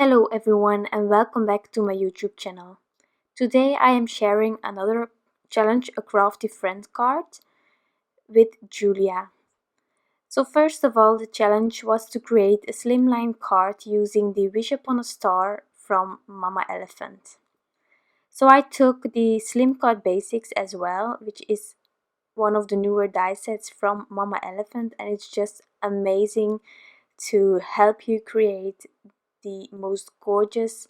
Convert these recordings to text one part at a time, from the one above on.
Hello everyone and welcome back to my YouTube channel. Today I am sharing another challenge a crafty friend card with Julia. So first of all, the challenge was to create a slimline card using the Wish Upon a Star from Mama Elephant. So I took the Slim Card Basics as well, which is one of the newer die sets from Mama Elephant, and it's just amazing to help you create the most gorgeous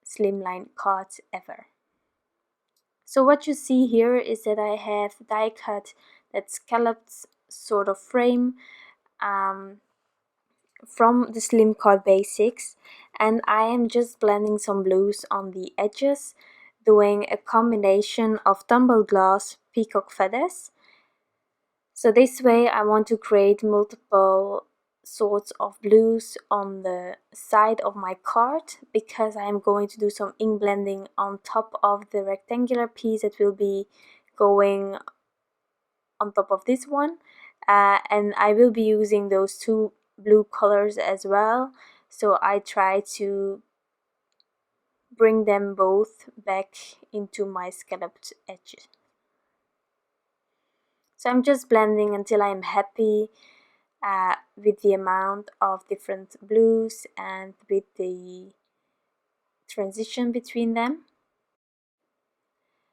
slimline cards ever. So what you see here is that I have die cut that scalloped sort of frame from the Slim Card Basics, and I am just blending some blues on the edges, doing a combination of tumbled glass peacock feathers. So this way I want to create multiple sorts of blues on the side of my card, because I am going to do some ink blending on top of the rectangular piece that will be going on top of this one, and I will be using those two blue colors as well, so I try to bring them both back into my scalloped edges. So I'm just blending until I'm happy with the amount of different blues and with the transition between them.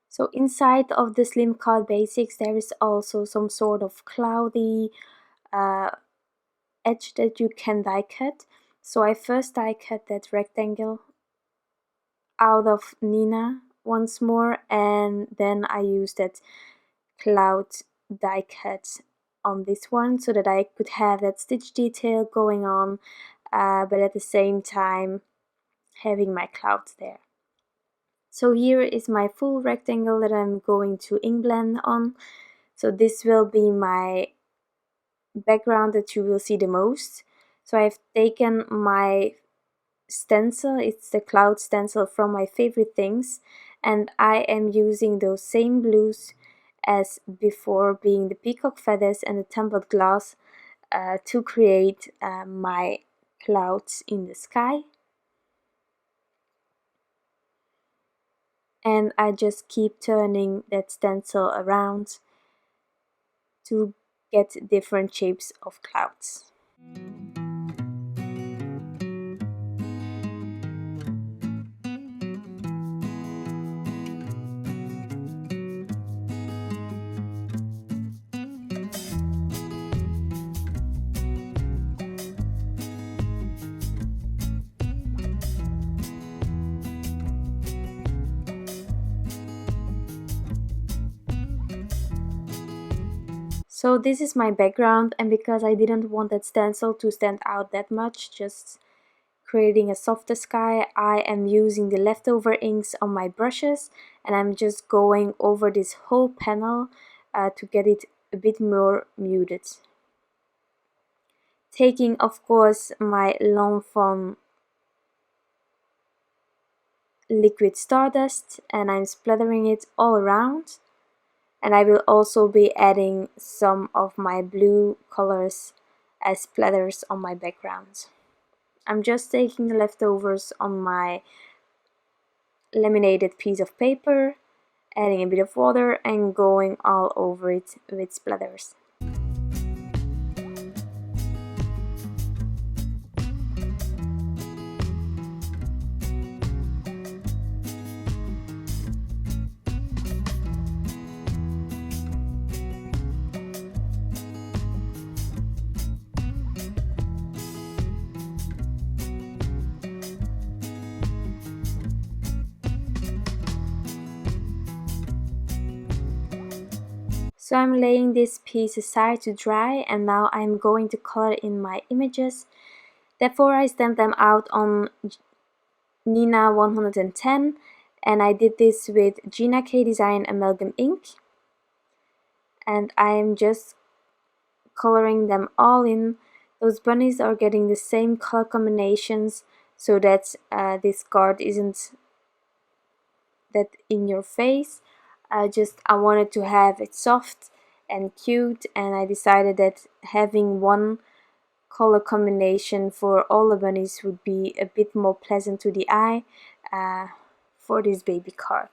So inside of the Slim Card Basics there is also some sort of cloudy edge that you can die cut. So I first die cut that rectangle out of Neenah once more, and then I used that cloud die cut on this one so that I could have that stitch detail going on, but at the same time having my clouds there. So here is my full rectangle that I'm going to ink blend on. So this will be my background that you will see the most. So I've taken my stencil, it's the cloud stencil from my favorite things, and I am using those same blues as before, being the peacock feathers and the tumbled glass, to create my clouds in the sky. And I just keep turning that stencil around to get different shapes of clouds. So this is my background, and because I didn't want that stencil to stand out that much, just creating a softer sky, I am using the leftover inks on my brushes, and I'm just going over this whole panel to get it a bit more muted. Taking, of course, my Fawn liquid Stardust, and I'm splattering it all around. And I will also be adding some of my blue colors as splatters on my background. I'm just taking the leftovers on my laminated piece of paper, adding a bit of water and going all over it with splatters. So I'm laying this piece aside to dry, and now I'm going to color in my images. Therefore I stamped them out on Neenah 110, and I did this with Gina K Design Amalgam ink. And I am just coloring them all in. Those bunnies are getting the same color combinations so that this card isn't that in your face. I wanted to have it soft and cute, and I decided that having one color combination for all the bunnies would be a bit more pleasant to the eye for this baby card.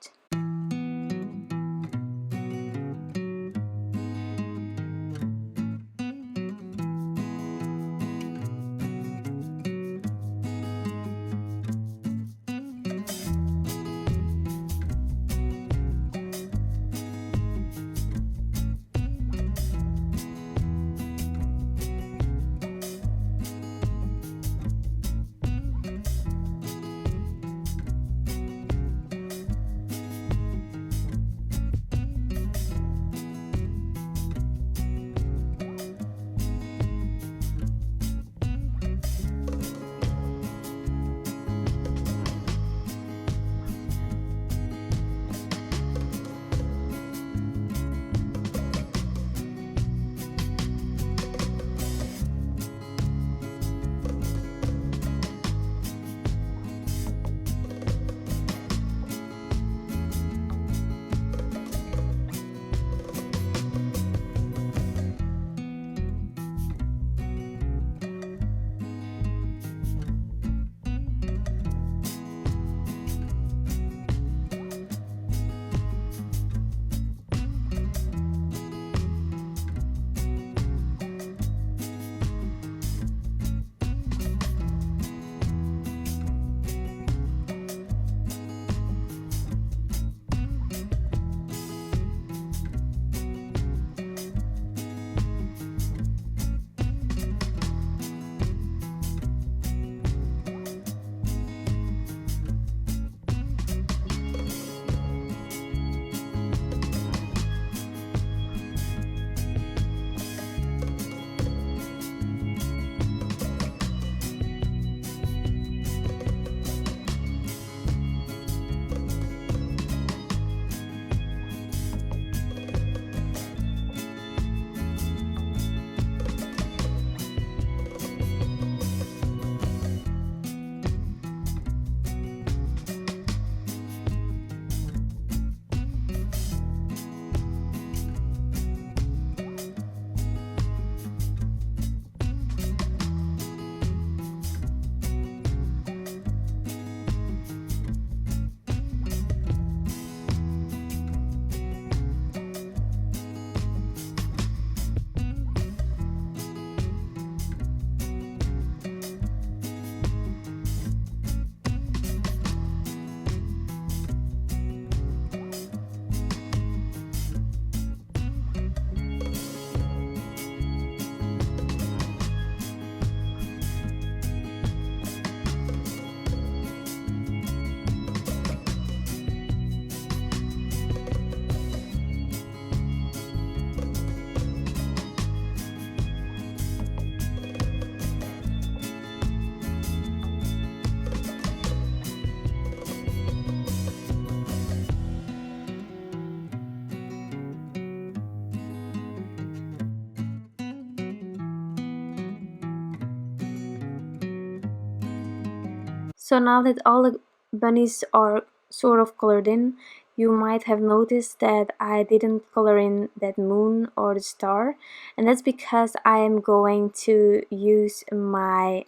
So now that all the bunnies are sort of colored in, you might have noticed that I didn't color in that moon or the star, and that's because I am going to use my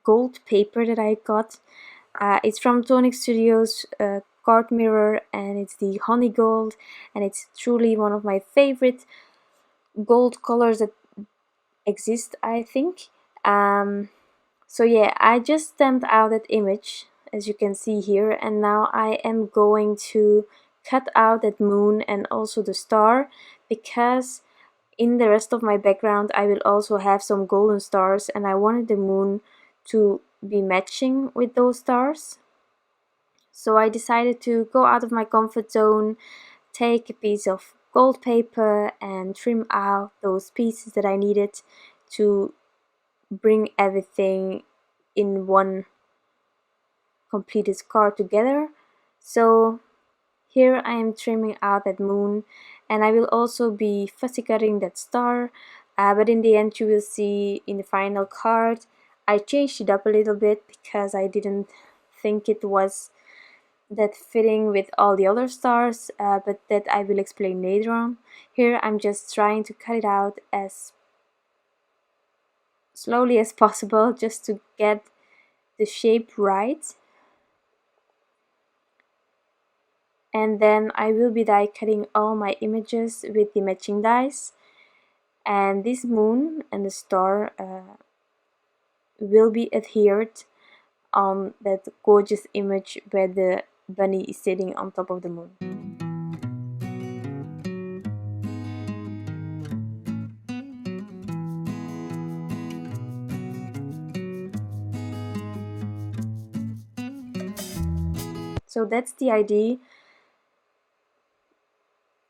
gold paper that I got. It's from Tonic Studios card mirror, and it's the honey gold, and it's truly one of my favorite gold colors that exist, I think. So yeah, I just stamped out that image, as you can see here, and now I am going to cut out that moon and also the star, because in the rest of my background I will also have some golden stars, and I wanted the moon to be matching with those stars. So I decided to go out of my comfort zone, take a piece of gold paper and trim out those pieces that I needed to bring everything in one completed card together. So here I am trimming out that moon, and I will also be fussy cutting that star, but in the end you will see in the final card I changed it up a little bit because I didn't think it was that fitting with all the other stars, but that I will explain later on. Here I'm just trying to cut it out as slowly as possible just to get the shape right. And then I will be die cutting all my images with the matching dies, and this moon and the star will be adhered on that gorgeous image where the bunny is sitting on top of the moon. So that's the idea.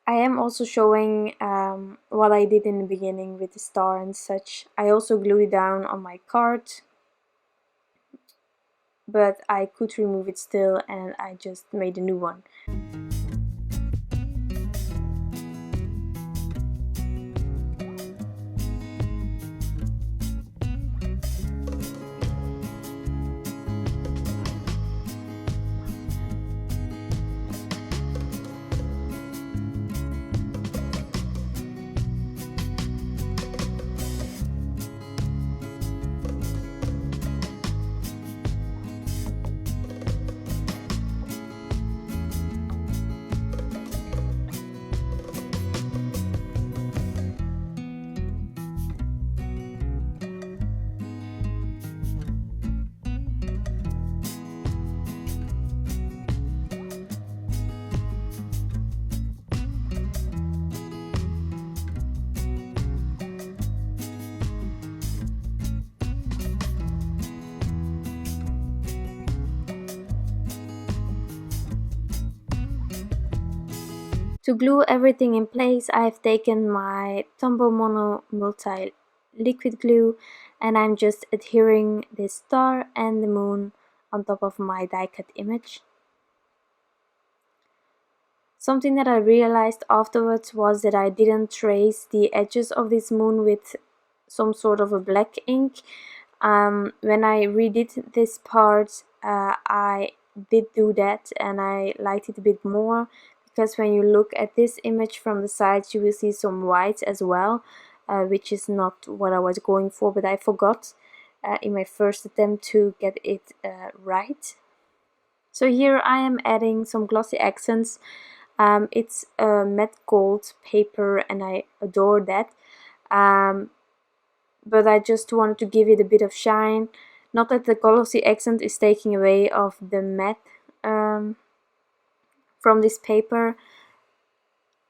I am also showing what I did in the beginning with the star and such. I also glued it down on my card, but I could remove it still, and I just made a new one. To glue everything in place, I've taken my Tumbled Mono Multi Liquid Glue, and I'm just adhering this star and the moon on top of my die cut image. Something that I realized afterwards was that I didn't trace the edges of this moon with some sort of a black ink. When I redid this part, I did do that, and I liked it a bit more, because when you look at this image from the sides you will see some white as well, which is not what I was going for, but I forgot in my first attempt to get it right. So here I am adding some glossy accents. It's a matte gold paper and I adore that, but I just wanted to give it a bit of shine. Not that the glossy accent is taking away of the matte from this paper.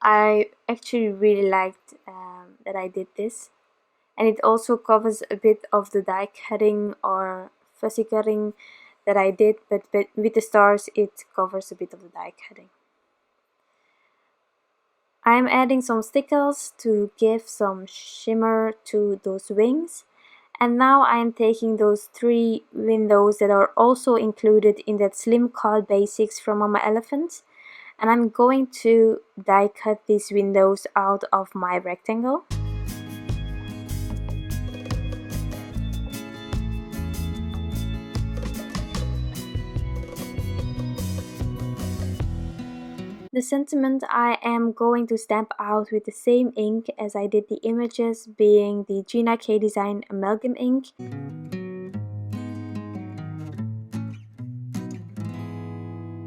I actually really liked that I did this, and it also covers a bit of the die cutting or fussy cutting that I did, but with the stars it covers a bit of the die cutting. I'm adding some stickles to give some shimmer to those wings, and now I'm taking those 3 windows that are also included in that slim card basics from Mama Elephant, and I'm going to die cut these windows out of my rectangle. The sentiment I am going to stamp out with the same ink as I did the images, being the Gina K Design Amalgam ink.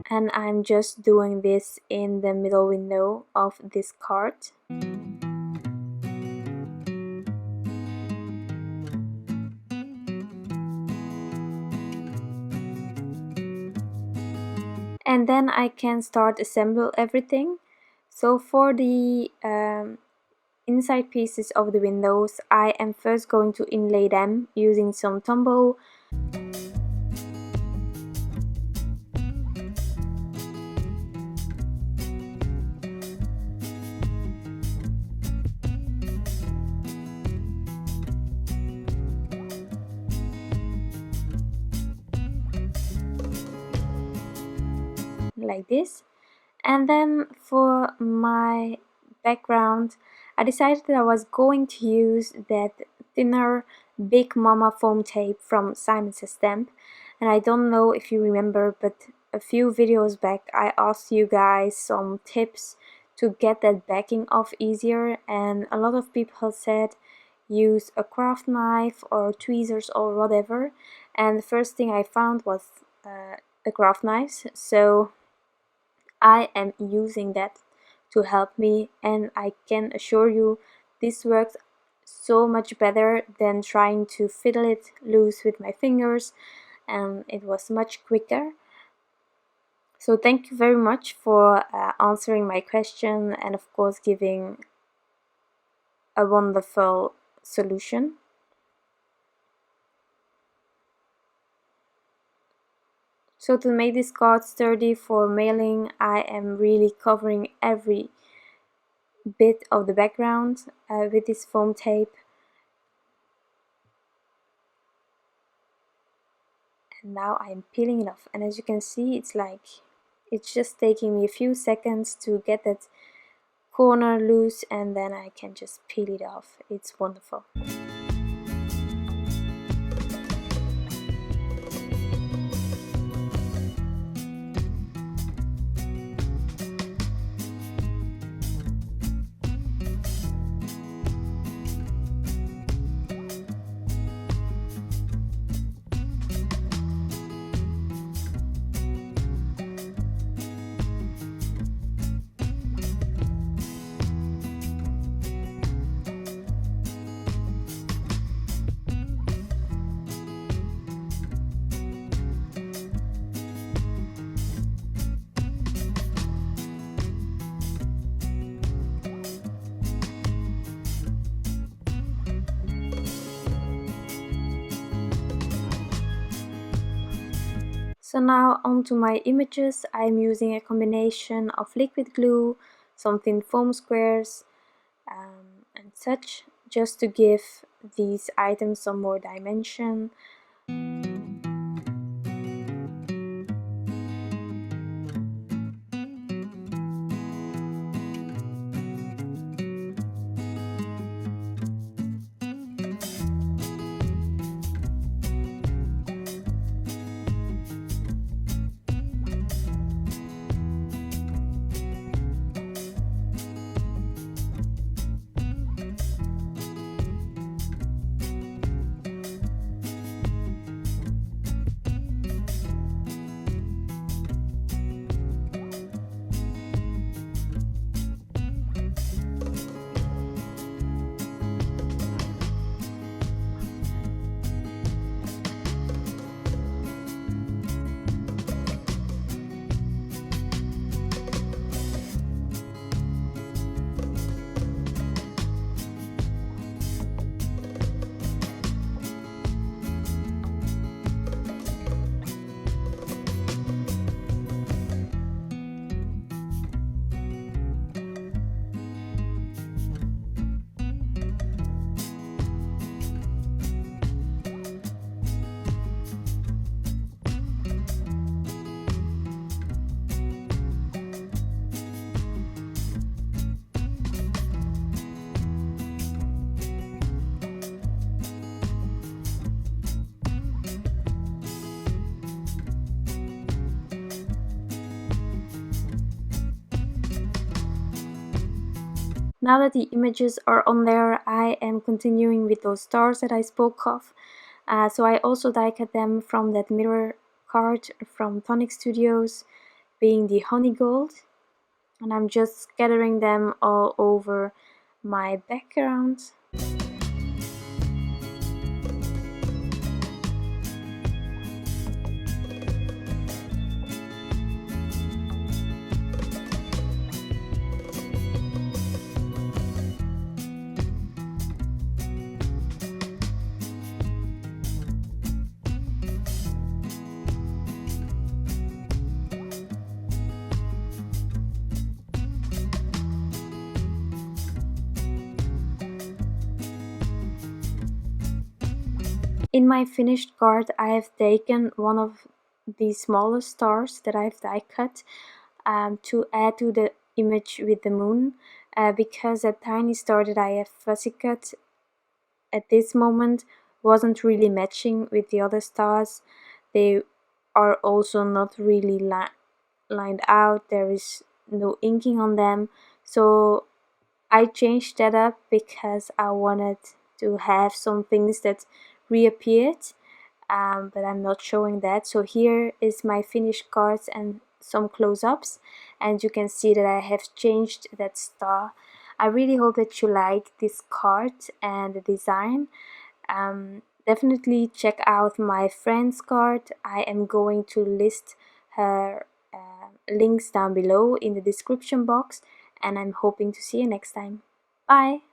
And I'm just doing this in the middle window of this card. And then I can start assemble everything. So for the inside pieces of the windows, I am first going to inlay them using some Tumbled. Like this. And then for my background, I decided that I was going to use that thinner Big Mama foam tape from Simon Says Stamp. And I don't know if you remember, but a few videos back I asked you guys some tips to get that backing off easier, and a lot of people said use a craft knife or tweezers or whatever, and the first thing I found was a craft knife, so I am using that to help me, and I can assure you this works so much better than trying to fiddle it loose with my fingers, and it was much quicker. So thank you very much for answering my question, and of course giving a wonderful solution. So to make this card sturdy for mailing, I am really covering every bit of the background with this foam tape. And now I'm peeling it off, and as you can see, it's just taking me a few seconds to get that corner loose, and then I can just peel it off. It's wonderful. So now onto my images. I'm using a combination of liquid glue, some thin foam squares, and such, just to give these items some more dimension. Now that the images are on there, I am continuing with those stars that I spoke of. So I also die cut them from that mirror card from Tonic Studios, being the honey gold. And I'm just scattering them all over my background. In my finished card, I have taken one of the smallest stars that I've die cut to add to the image with the moon, because that tiny star that I have fussy cut at this moment wasn't really matching with the other stars. They are also not really lined out. There is no inking on them, so I changed that up because I wanted to have some things that reappeared, but I'm not showing that. So here is my finished cards and some close-ups, and you can see that I have changed that star. I really hope that you like this card and the design. Definitely check out my friend's card. I am going to list her links down below in the description box, and I'm hoping to see you next time. Bye!